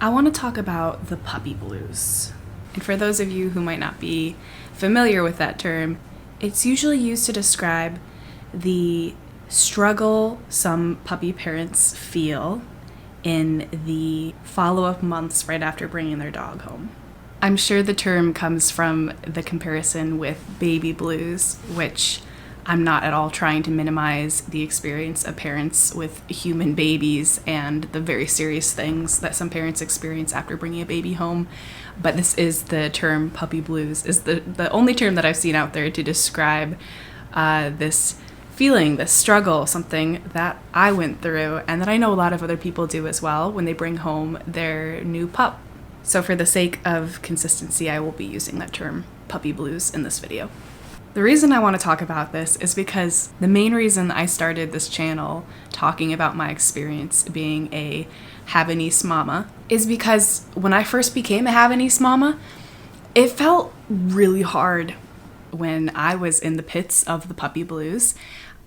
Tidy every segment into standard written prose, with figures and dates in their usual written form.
I want to talk about the puppy blues. And for those of you who might not be familiar with that term, it's usually used to describe the struggle some puppy parents feel in the follow-up months right after bringing their dog home. I'm sure the term comes from the comparison with baby blues, which I'm not at all trying to minimize the experience of parents with human babies and the very serious things that some parents experience after bringing a baby home. But this is the term puppy blues, is the only term that I've seen out there to describe this feeling, this struggle, something that I went through and that I know a lot of other people do as well when they bring home their new pup. So for the sake of consistency, I will be using that term puppy blues in this video. The reason I want to talk about this is because the main reason I started this channel talking about my experience being a Havanese mama is because when I first became a Havanese mama, it felt really hard when I was in the pits of the puppy blues.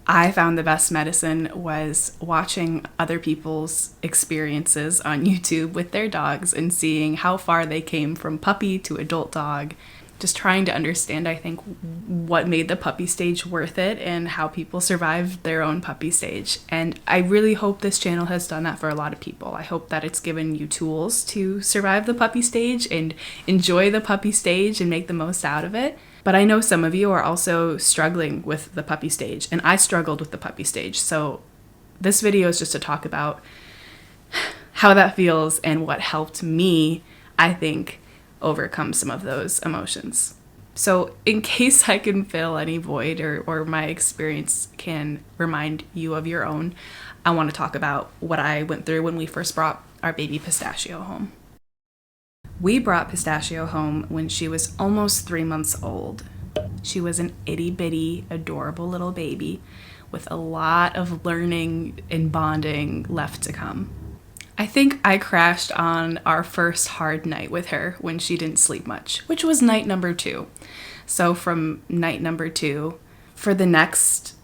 I found the best medicine was watching other people's experiences on YouTube with their dogs and seeing how far they came from puppy to adult dog. Just trying to understand, I think, what made the puppy stage worth it and how people survived their own puppy stage. And I really hope this channel has done that for a lot of people. I hope that it's given you tools to survive the puppy stage and enjoy the puppy stage and make the most out of it. But I know some of you are also struggling with the puppy stage, and I struggled with the puppy stage. So this video is just to talk about how that feels and what helped me, I think, overcome some of those emotions. So in case I can fill any void or my experience can remind you of your own, I want to talk about what I went through when we first brought our baby Pistachio home. We brought Pistachio home when she was almost 3 months old. She was an itty bitty, adorable little baby with a lot of learning and bonding left to come. I think I crashed on our first hard night with her when she didn't sleep much, which was night number 2. So from night number 2, for the next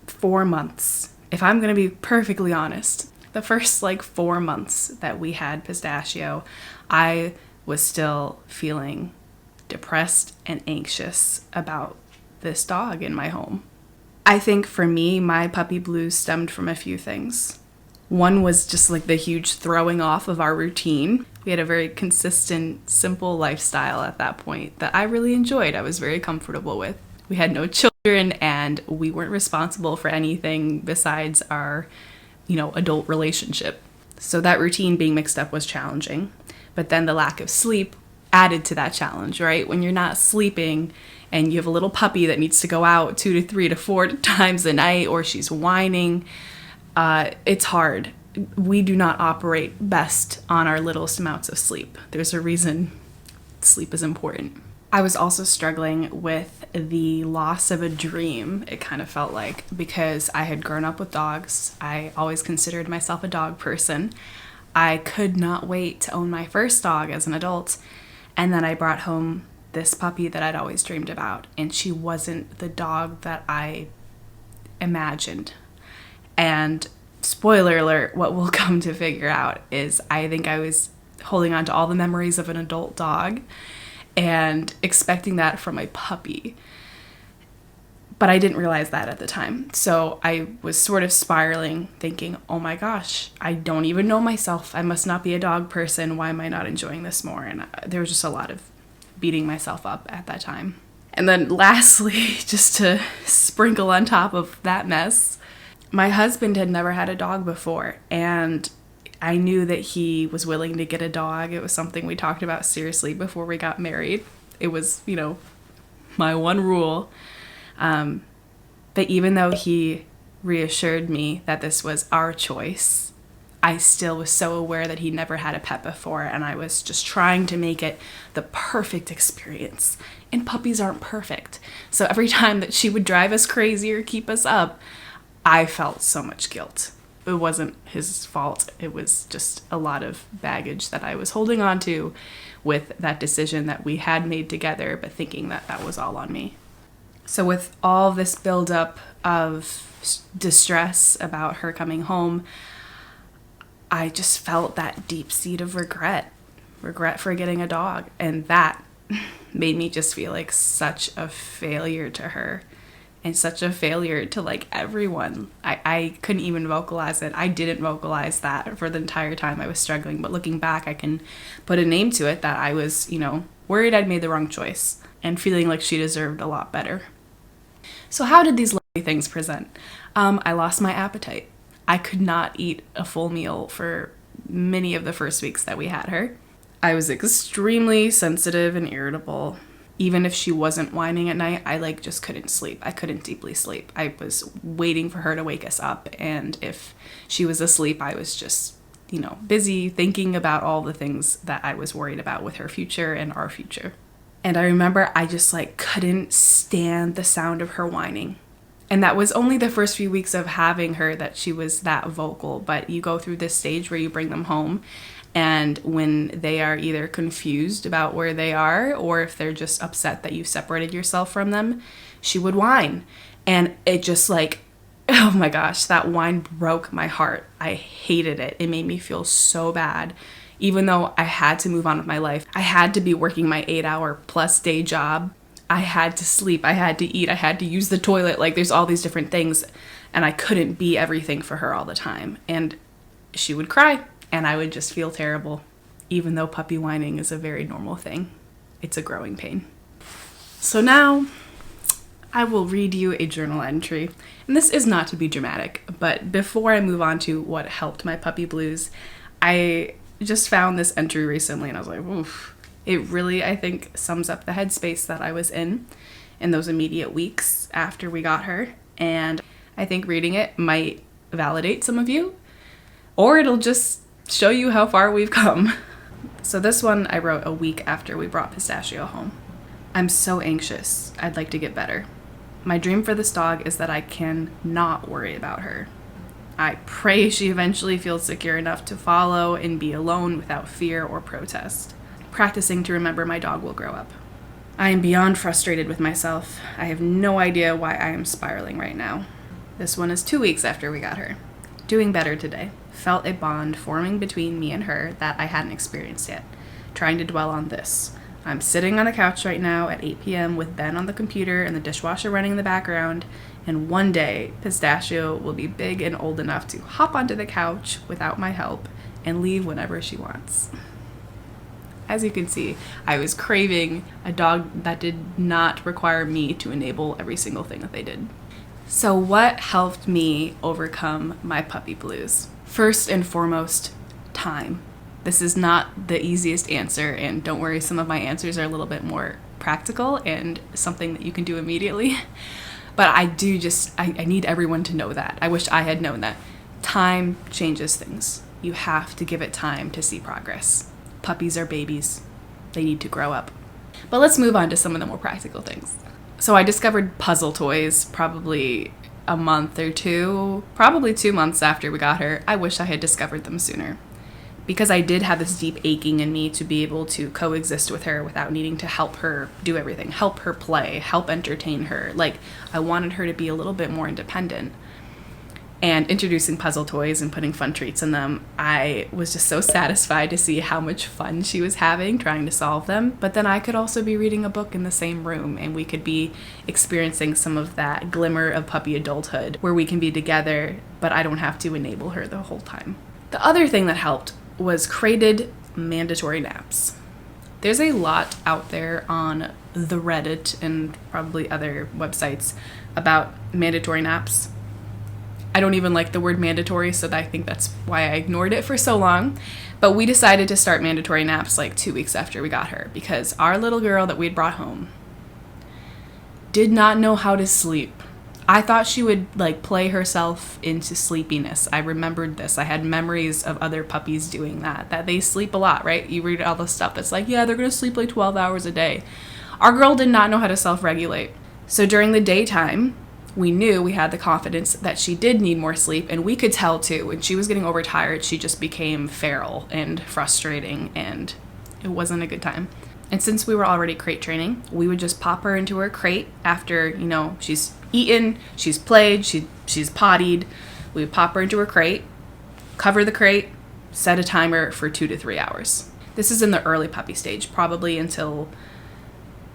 4 months, if I'm going to be perfectly honest, the first 4 months that we had Pistachio, I was still feeling depressed and anxious about this dog in my home. I think for me, my puppy blues stemmed from a few things. One was just the huge throwing off of our routine. We had a very consistent, simple lifestyle at that point that I really enjoyed. I was very comfortable with. We had no children and we weren't responsible for anything besides our, adult relationship. So that routine being mixed up was challenging. But then the lack of sleep added to that challenge, right? When you're not sleeping and you have a little puppy that needs to go out 2 to 3 to 4 times a night, or she's whining, it's hard. We do not operate best on our littlest amounts of sleep. There's a reason sleep is important. I was also struggling with the loss of a dream, it kind of felt like, because I had grown up with dogs. I always considered myself a dog person. I could not wait to own my first dog as an adult. And then I brought home this puppy that I'd always dreamed about, and she wasn't the dog that I imagined. And spoiler alert, what we'll come to figure out is I think I was holding on to all the memories of an adult dog and expecting that from a puppy. But I didn't realize that at the time. So I was sort of spiraling, thinking, oh my gosh, I don't even know myself. I must not be a dog person. Why am I not enjoying this more? And there was just a lot of beating myself up at that time. And then lastly, just to sprinkle on top of that mess, my husband had never had a dog before, and I knew that he was willing to get a dog. It was something we talked about seriously before we got married. It was, my one rule. But even though he reassured me that this was our choice, I still was so aware that he never had a pet before, and I was just trying to make it the perfect experience. And puppies aren't perfect. So every time that she would drive us crazy or keep us up, I felt so much guilt. It wasn't his fault. It was just a lot of baggage that I was holding on to with that decision that we had made together, but thinking that that was all on me. So with all this buildup of distress about her coming home, I just felt that deep seed of regret for getting a dog. And that made me just feel like such a failure to her and such a failure to like everyone. I couldn't even vocalize it. I didn't vocalize that for the entire time I was struggling. But looking back, I can put a name to it, that I was, worried I'd made the wrong choice and feeling like she deserved a lot better. So how did these lovely things present? I lost my appetite. I could not eat a full meal for many of the first weeks that we had her. I was extremely sensitive and irritable. Even if she wasn't whining at night, I just couldn't sleep. I couldn't deeply sleep. I was waiting for her to wake us up. And if she was asleep, I was just, busy thinking about all the things that I was worried about with her future and our future. And I remember I just couldn't stand the sound of her whining. And that was only the first few weeks of having her that she was that vocal. But you go through this stage where you bring them home, and when they are either confused about where they are or if they're just upset that you separated yourself from them, she would whine. And it just oh my gosh, that whine broke my heart. I hated it. It made me feel so bad. Even though I had to move on with my life, I had to be working my 8-hour+ day job. I had to sleep, I had to eat, I had to use the toilet. There's all these different things, and I couldn't be everything for her all the time. And she would cry, and I would just feel terrible, even though puppy whining is a very normal thing. It's a growing pain. So now I will read you a journal entry. And this is not to be dramatic, but before I move on to what helped my puppy blues, I just found this entry recently, and I was like, oof. It really, I think, sums up the headspace that I was in those immediate weeks after we got her. And I think reading it might validate some of you, or it'll just show you how far we've come. So this one I wrote a week after we brought Pistachio home. I'm so anxious. I'd like to get better. My dream for this dog is that I can not worry about her. I pray she eventually feels secure enough to follow and be alone without fear or protest. Practicing to remember my dog will grow up. I am beyond frustrated with myself. I have no idea why I am spiraling right now. This one is 2 weeks after we got her. Doing better today. Felt a bond forming between me and her that I hadn't experienced yet. Trying to dwell on this. I'm sitting on a couch right now at 8 p.m. with Ben on the computer and the dishwasher running in the background, and one day Pistachio will be big and old enough to hop onto the couch without my help and leave whenever she wants. As you can see, I was craving a dog that did not require me to enable every single thing that they did. So what helped me overcome my puppy blues? First and foremost, time. This is not the easiest answer, and don't worry, some of my answers are a little bit more practical and something that you can do immediately. But I need everyone to know that. I wish I had known that. Time changes things. You have to give it time to see progress. Puppies are babies. They need to grow up. But let's move on to some of the more practical things. So I discovered puzzle toys probably a month or two, probably 2 months after we got her. I wish I had discovered them sooner, because I did have this deep aching in me to be able to coexist with her without needing to help her do everything, help her play, help entertain her. I wanted her to be a little bit more independent. And introducing puzzle toys and putting fun treats in them, I was just so satisfied to see how much fun she was having trying to solve them. But then I could also be reading a book in the same room, and we could be experiencing some of that glimmer of puppy adulthood where we can be together, but I don't have to enable her the whole time. The other thing that helped was crated mandatory naps. There's a lot out there on the Reddit and probably other websites about mandatory naps. I don't even like the word mandatory, so I think that's why I ignored it for so long. But we decided to start mandatory naps 2 weeks after we got her, because our little girl that we'd brought home did not know how to sleep. I thought she would play herself into sleepiness. I remembered this. I had memories of other puppies doing that they sleep a lot, right? You read all the stuff that's yeah, they're going to sleep 12 hours a day. Our girl did not know how to self-regulate. So during the daytime, we knew we had the confidence that she did need more sleep, and we could tell too. When she was getting overtired, she just became feral and frustrating, and it wasn't a good time. And since we were already crate training, we would just pop her into her crate after, she's eaten, she's played, she's pottied. We would pop her into her crate, cover the crate, set a timer for 2 to 3 hours. This is in the early puppy stage, probably until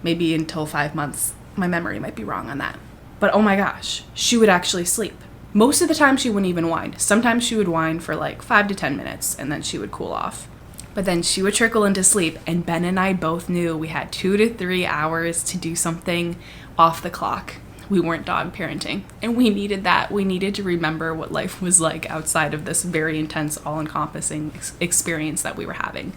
5 months. My memory might be wrong on that. But oh my gosh, she would actually sleep. Most of the time she wouldn't even whine. Sometimes she would whine for like 5 to 10 minutes and then she would cool off. But then she would trickle into sleep, and Ben and I both knew we had 2 to 3 hours to do something off the clock. We weren't dog parenting, and we needed that. We needed to remember what life was like outside of this very intense, all-encompassing experience that we were having.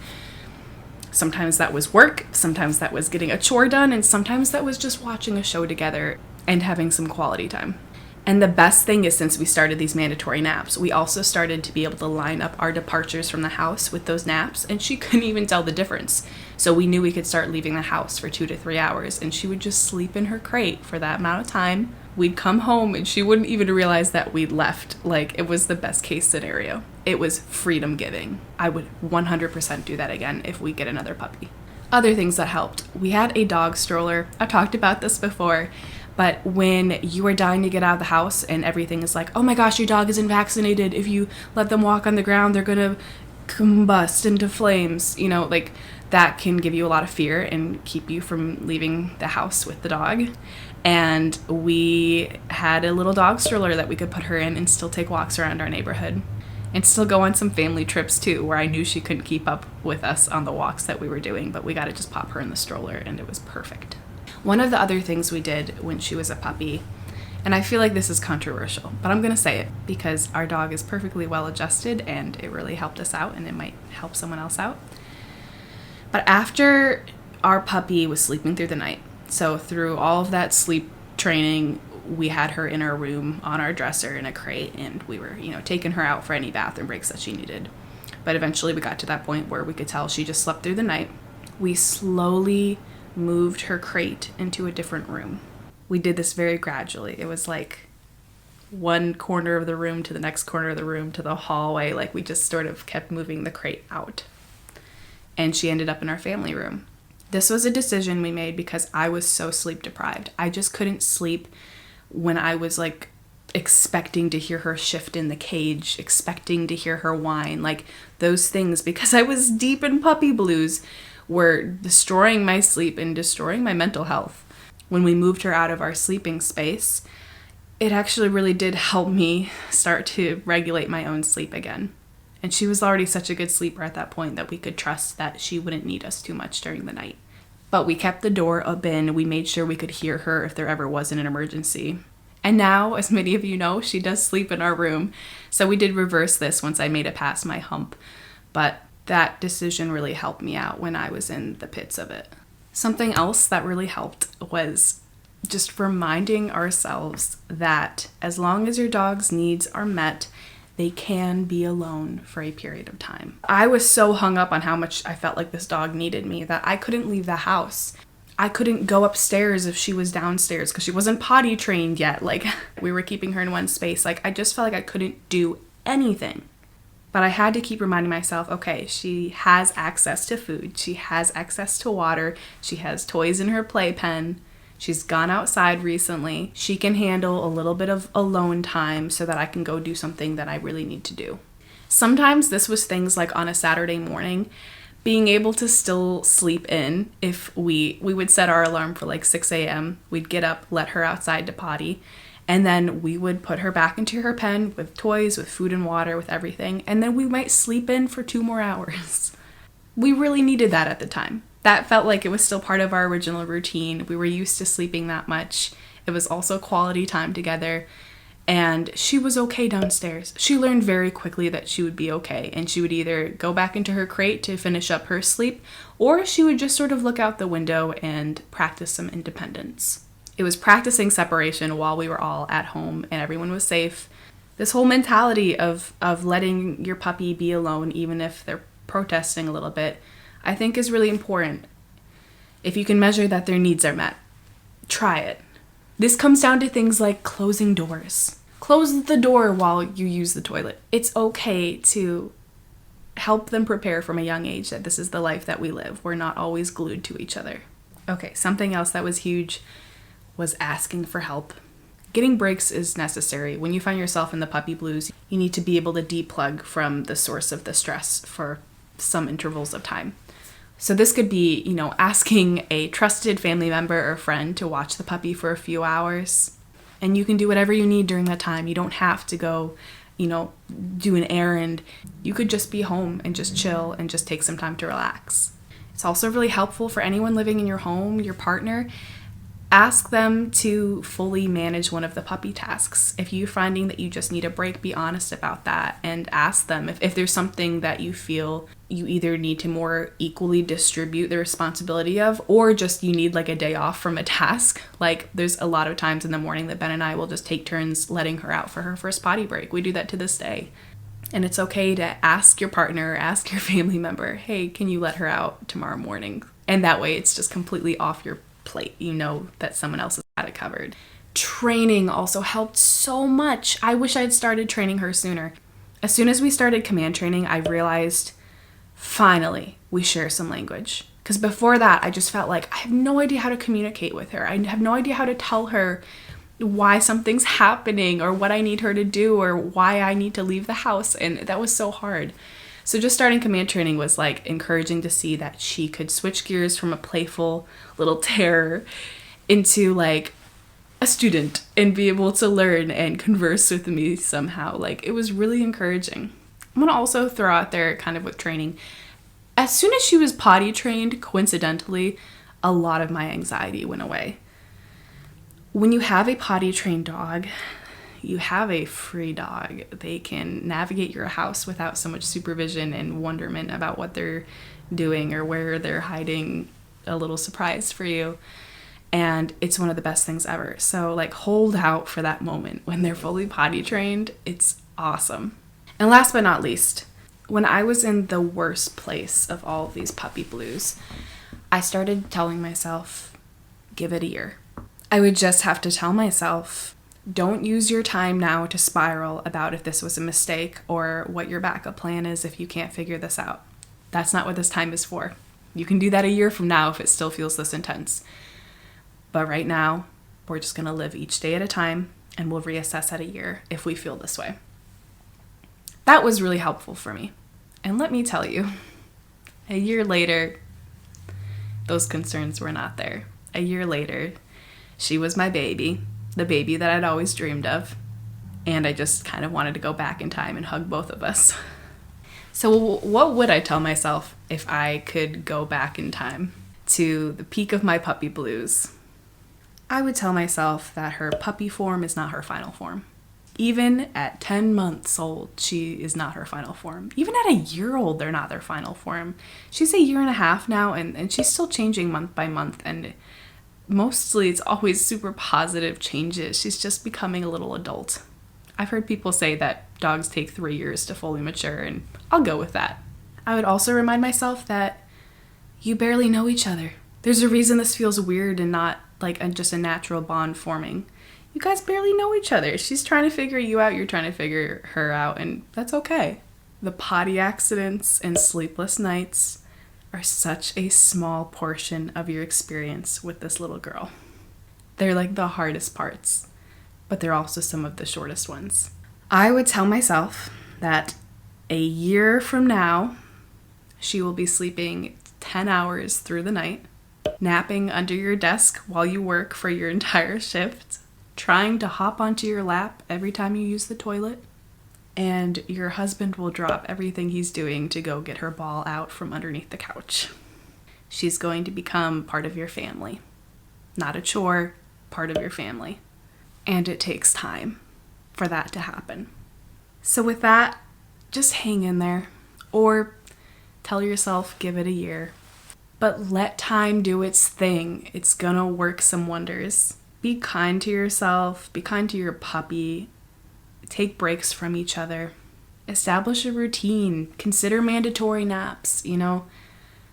Sometimes that was work, sometimes that was getting a chore done, and sometimes that was just watching a show together and having some quality time. And the best thing is, since we started these mandatory naps, we also started to be able to line up our departures from the house with those naps, and she couldn't even tell the difference. So we knew we could start leaving the house for 2 to 3 hours, and she would just sleep in her crate for that amount of time. We'd come home and she wouldn't even realize that we'd left. Like, it was the best case scenario. It was freedom giving. I would 100% do that again if we get another puppy. Other things that helped. We had a dog stroller. I talked about this before. But when you are dying to get out of the house and everything is like, oh my gosh, your dog isn't vaccinated. If you let them walk on the ground, they're going to combust into flames. You know, like that can give you a lot of fear and keep you from leaving the house with the dog. And we had a little dog stroller that we could put her in and still take walks around our neighborhood. And still go on some family trips too, where I knew she couldn't keep up with us on the walks that we were doing, but we got to just pop her in the stroller and it was perfect. One of the other things we did when she was a puppy, and I feel like this is controversial, but I'm going to say it because our dog is perfectly well adjusted and it really helped us out and it might help someone else out. But after our puppy was sleeping through the night, so through all of that sleep training, we had her in our room on our dresser in a crate, and we were, taking her out for any bathroom breaks that she needed. But eventually we got to that point where we could tell she just slept through the night. We slowly moved her crate into a different room. We did this very gradually. It was like one corner of the room to the next corner of the room to the hallway. Like we just sort of kept moving the crate out. And she ended up in our family room. This was a decision we made because I was so sleep deprived. I just couldn't sleep when I was like expecting to hear her shift in the cage, expecting to hear her whine, like those things, because I was deep in puppy blues, were destroying my sleep and destroying my mental health. When we moved her out of our sleeping space, it actually really did help me start to regulate my own sleep again. And she was already such a good sleeper at that point that we could trust that she wouldn't need us too much during the night. But we kept the door open. We made sure we could hear her if there ever was an emergency. And now, as many of you know, she does sleep in our room. So we did reverse this once I made it past my hump. But that decision really helped me out when I was in the pits of it. Something else that really helped was just reminding ourselves that as long as your dog's needs are met, they can be alone for a period of time. I was so hung up on how much I felt like this dog needed me that I couldn't leave the house. I couldn't go upstairs if she was downstairs because she wasn't potty trained yet. Like, we were keeping her in one space. Like, I just felt like I couldn't do anything. But I had to keep reminding myself, okay, she has access to food. She has access to water. She has toys in her playpen. She's gone outside recently. She can handle a little bit of alone time so that I can go do something that I really need to do. Sometimes this was things like on a Saturday morning, being able to still sleep in. If we would set our alarm for like 6 a.m., we'd get up, let her outside to potty, and then we would put her back into her pen with toys, with food and water, with everything, and then we might sleep in for 2 more hours. We really needed that at the time. That felt like it was still part of our original routine. We were used to sleeping that much. It was also quality time together. And she was okay downstairs. She learned very quickly that she would be okay. And she would either go back into her crate to finish up her sleep, or she would just sort of look out the window and practice some independence. It was practicing separation while we were all at home and everyone was safe. This whole mentality of letting your puppy be alone, even if they're protesting a little bit, I think is really important. If you can measure that their needs are met, try it. This comes down to things like closing doors. Close the door while you use the toilet. It's okay to help them prepare from a young age that this is the life that we live. We're not always glued to each other. Okay, something else that was huge was asking for help. getting breaks is necessary. When you find yourself in the puppy blues, you need to be able to deplug from the source of the stress for some intervals of time. So this could be, asking a trusted family member or friend to watch the puppy for a few hours. And you can do whatever you need during that time. You don't have to go, do an errand. You could just be home and just chill and just take some time to relax. It's also really helpful for anyone living in your home, your partner. Ask them to fully manage one of the puppy tasks. If you're finding that you just need a break, be honest about that and ask them if there's something that you feel you either need to more equally distribute the responsibility of, or just you need like a day off from a task. Like there's a lot of times in the morning that Ben and I will just take turns letting her out for her first potty break. We do that to this day. And it's okay to ask your partner, ask your family member, hey, can you let her out tomorrow morning? And that way it's just completely off your plate. You know that someone else has got it covered. Training also helped so much. I wish I'd started training her sooner. As soon as we started command training, I realized finally we share some language. Because before that, I just felt like I have no idea how to communicate with her. I have no idea how to tell her why something's happening or what I need her to do or why I need to leave the house. And that was so hard. So just starting command training was like encouraging to see that she could switch gears from a playful little terror into like a student and be able to learn and converse with me somehow. Like it was really encouraging. I'm going to also throw out there kind of with training. As soon as she was potty trained, coincidentally, a lot of my anxiety went away. When you have a potty trained dog, you have a free dog. They can navigate your house without so much supervision and wonderment about what they're doing or where they're hiding a little surprise for you. And it's one of the best things ever. So like hold out for that moment when they're fully potty trained. It's awesome. And last but not least, when I was in the worst place of all of these puppy blues, I started telling myself, give it a year. I would just have to tell myself, don't use your time now to spiral about if this was a mistake or what your backup plan is if you can't figure this out. That's not what this time is for. You can do that a year from now if it still feels this intense. But right now, we're just going to live each day at a time and we'll reassess at a year if we feel this way. That was really helpful for me. And let me tell you, a year later, those concerns were not there. A year later, she was my baby. The baby that I'd always dreamed of, and I just kind of wanted to go back in time and hug both of us. So what would I tell myself if I could go back in time to the peak of my puppy blues? I would tell myself that her puppy form is not her final form. Even at 10 months old, she is not her final form. Even at a year old, they're not their final form. She's a year and a half now, and she's still changing month by month, and mostly it's always super positive changes. She's just becoming a little adult. I've heard people say that dogs take 3 years to fully mature, and I'll go with that. I would also remind myself that you barely know each other. There's a reason this feels weird and not like just a natural bond forming. You guys barely know each other. She's trying to figure you out, you're trying to figure her out, and that's okay. The potty accidents and sleepless nights are such a small portion of your experience with this little girl. They're like the hardest parts, but they're also some of the shortest ones. I would tell myself that a year from now, she will be sleeping 10 hours through the night, napping under your desk while you work for your entire shift, trying to hop onto your lap every time you use the toilet, and your husband will drop everything he's doing to go get her ball out from underneath the couch. She's going to become part of your family. Not a chore, part of your family. And it takes time for that to happen. So with that, just hang in there. Or tell yourself, give it a year. But let time do its thing. It's gonna work some wonders. Be kind to yourself. Be kind to your puppy. Take breaks from each other. Establish a routine. Consider mandatory naps,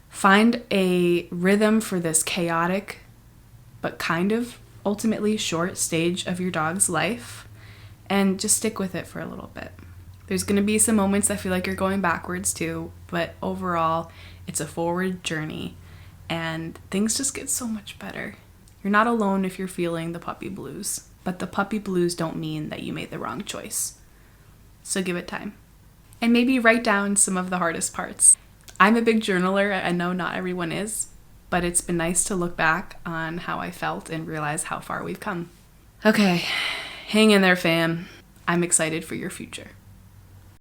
Find a rhythm for this chaotic, but kind of ultimately short stage of your dog's life, and just stick with it for a little bit. There's going to be some moments that feel like you're going backwards too, but overall, it's a forward journey, and things just get so much better. You're not alone if you're feeling the puppy blues. but the puppy blues don't mean that you made the wrong choice. So give it time. And maybe write down some of the hardest parts. I'm a big journaler. I know not everyone is, but it's been nice to look back on how I felt and realize how far we've come. Okay, hang in there, fam. I'm excited for your future.